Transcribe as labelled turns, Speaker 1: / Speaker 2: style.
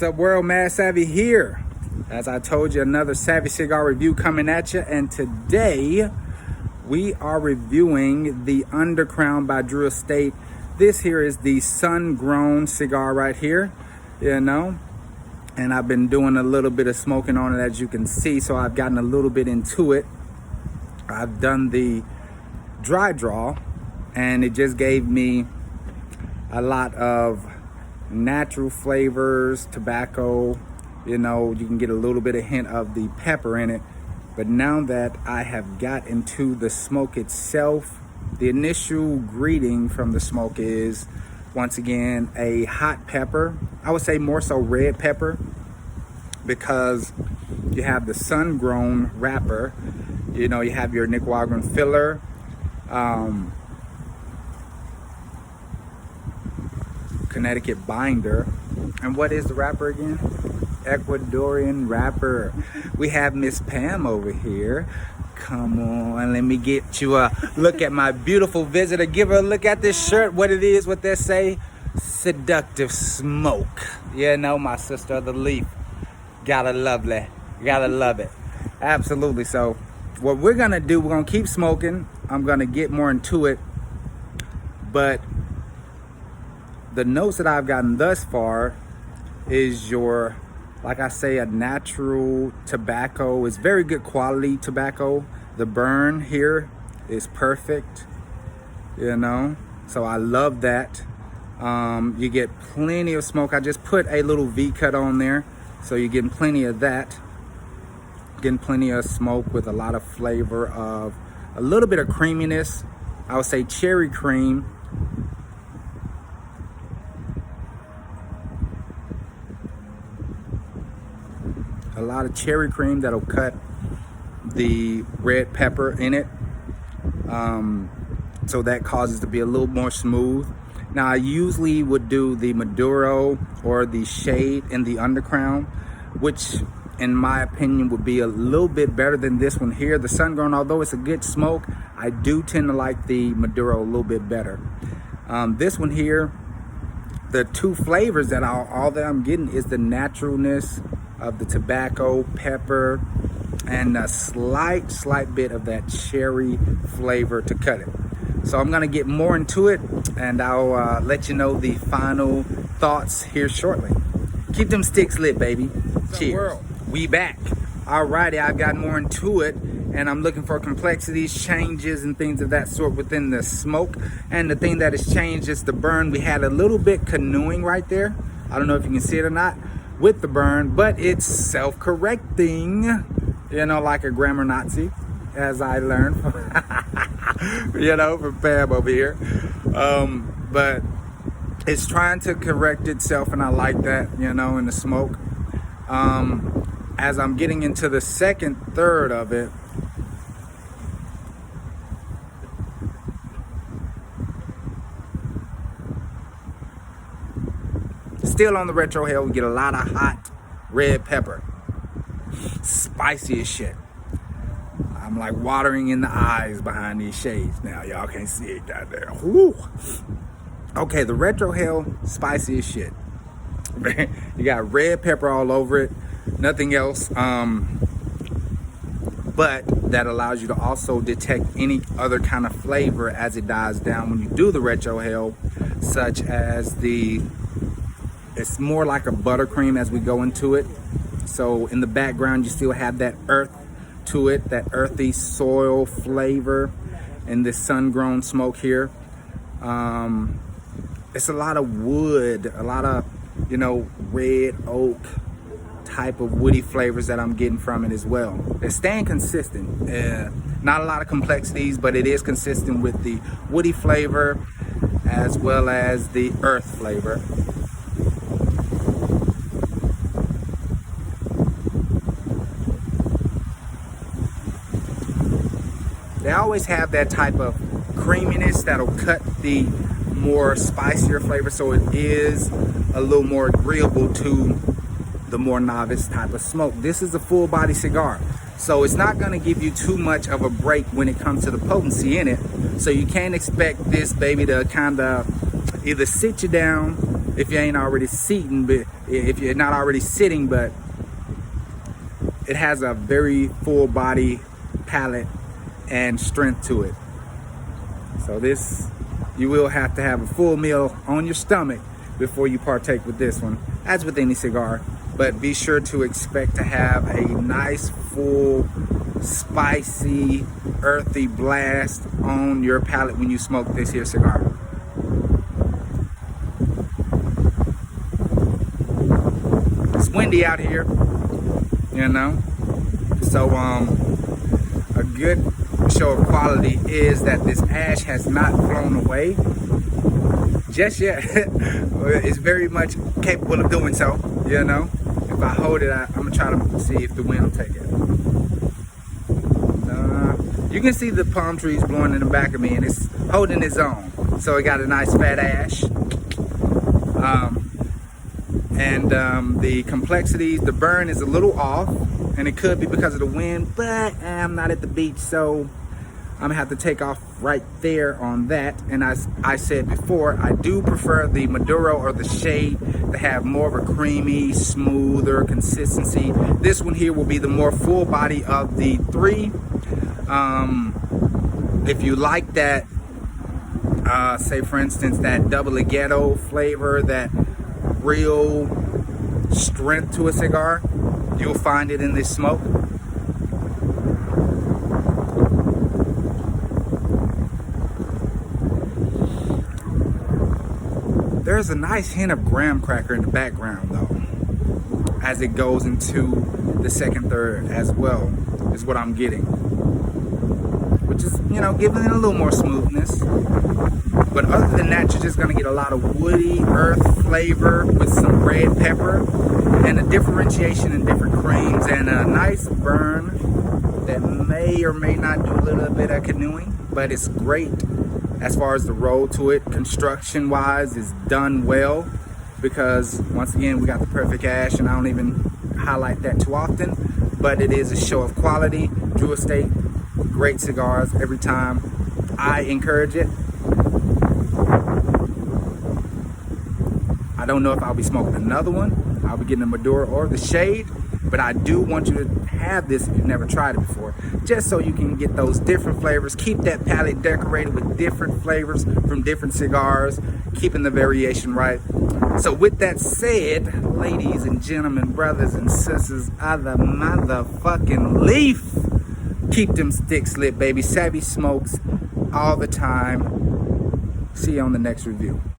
Speaker 1: What's up, world? Mad Savvy here. As I told you, another Savvy Cigar review coming at you, and today we are reviewing the Undercrown by Drew Estate. This here is the Sungrown cigar right here, and I've been doing a little bit of smoking on it, as you can see, so I've gotten a little bit into it. I've done the dry draw, and it just gave me a lot of natural flavors, tobacco. You can get a little bit of hint of the pepper in it. But now that I have got into the smoke itself, the initial greeting from the smoke is, once again, a hot pepper. I would say more so red pepper, because you have the sun-grown wrapper. You have your Nicaraguan filler. Connecticut binder. And what is the wrapper again? Ecuadorian wrapper. We have Miss Pam over here. Come on, let me get you a look at my beautiful visitor. Give her a look at this shirt, what it is, what they say. Seductive smoke. My sister of the leaf. Gotta love it. Absolutely. So what we're gonna do, we're gonna keep smoking. I'm gonna get more into it, but the notes that I've gotten thus far is your, like I say, a natural tobacco. It's very good quality tobacco. The burn here is perfect, so I love that. You get plenty of smoke. I just put a little V cut on there, so you're getting plenty of that. Getting plenty of smoke with a lot of flavor of a little bit of creaminess. I would say cherry cream. A lot of cherry cream that'll cut the red pepper in it, so that causes it to be a little more smooth. Now, I usually would do the Maduro or the shade in the Undercrown, which in my opinion would be a little bit better than this one here. The Sungrown, although it's a good smoke, I do tend to like the Maduro a little bit better. This one here, the two flavors that all that I'm getting is the naturalness of the tobacco, pepper, and a slight bit of that cherry flavor to cut it. So I'm gonna get more into it, and I'll let you know the final thoughts here shortly. Keep them sticks lit, baby. Cheers. World, we back. Alrighty, I've got more into it, and I'm looking for complexities, changes, and things of that sort within the smoke. And the thing that has changed is the burn. We had a little bit canoeing right there. I don't know if you can see it or not with the burn, but it's self-correcting, like a grammar Nazi, as I learned from Pam over here. But it's trying to correct itself, and I like that, in the smoke. As I'm getting into the second third of it, still on the retro hill, we get a lot of hot red pepper. Spicy as shit. I'm like watering in the eyes behind these shades now. Y'all can't see it down there. Woo. Okay, the retro hill, spicy as shit. You got red pepper all over it. Nothing else. But that allows you to also detect any other kind of flavor as it dies down when you do the retro hill, such as it's more like a buttercream as we go into it. So in the background, you still have that earth to it, that earthy soil flavor in this sun-grown smoke here. It's a lot of wood, a lot of, red oak type of woody flavors that I'm getting from it as well. It's staying consistent. Not a lot of complexities, but it is consistent with the woody flavor as well as the earth flavor. They always have that type of creaminess that'll cut the more spicier flavor, so it is a little more agreeable to the more novice type of smoke. This is a full body cigar, so it's not going to give you too much of a break when it comes to the potency in it. So you can't expect this baby to kind of either sit you down if you ain't already seating, but if you're not already sitting, but it has a very full body palate and strength to it. So this, you will have to have a full meal on your stomach before you partake with this one, as with any cigar. But be sure to expect to have a nice, full, spicy, earthy blast on your palate when you smoke this here cigar. It's windy out here, you know, so a good show of quality is that this ash has not flown away just yet. It's very much capable of doing so, you know. If I hold it, I'm gonna try to see if the wind will take it. You can see the palm trees blowing in the back of me, and it's holding its own. So it got a nice fat ash. The complexities, the burn is a little off, and it could be because of the wind, but I'm not at the beach, so I'm gonna have to take off right there on that. And as I said before, I do prefer the Maduro or the Shade to have more of a creamy, smoother consistency. This one here will be the more full body of the three. If you like that, say for instance, that double legato flavor, that real strength to a cigar, you'll find it in this smoke. There's a nice hint of graham cracker in the background though, as it goes into the second third as well, is what I'm getting. Which is, you know, giving it a little more smoothness. But other than that, you're just gonna get a lot of woody earth flavor with some red pepper and a differentiation in different creams and a nice burn that may or may not do a little bit of canoeing, but it's great. As far as the roll to it, construction wise, is done well, because once again, we got the perfect ash, and I don't even highlight that too often, but it is a show of quality. Drew Estate, great cigars every time. I encourage it. I don't know if I'll be smoking another one. I'll be getting a Maduro or the Shade, but I do want you to have this if you've never tried it before, just so you can get those different flavors, keep that palate decorated with different flavors from different cigars, keeping the variation right. So with that said, ladies and gentlemen, brothers and sisters of the motherfucking leaf, keep them sticks lit, baby. Savvy smokes all the time. See you on the next review.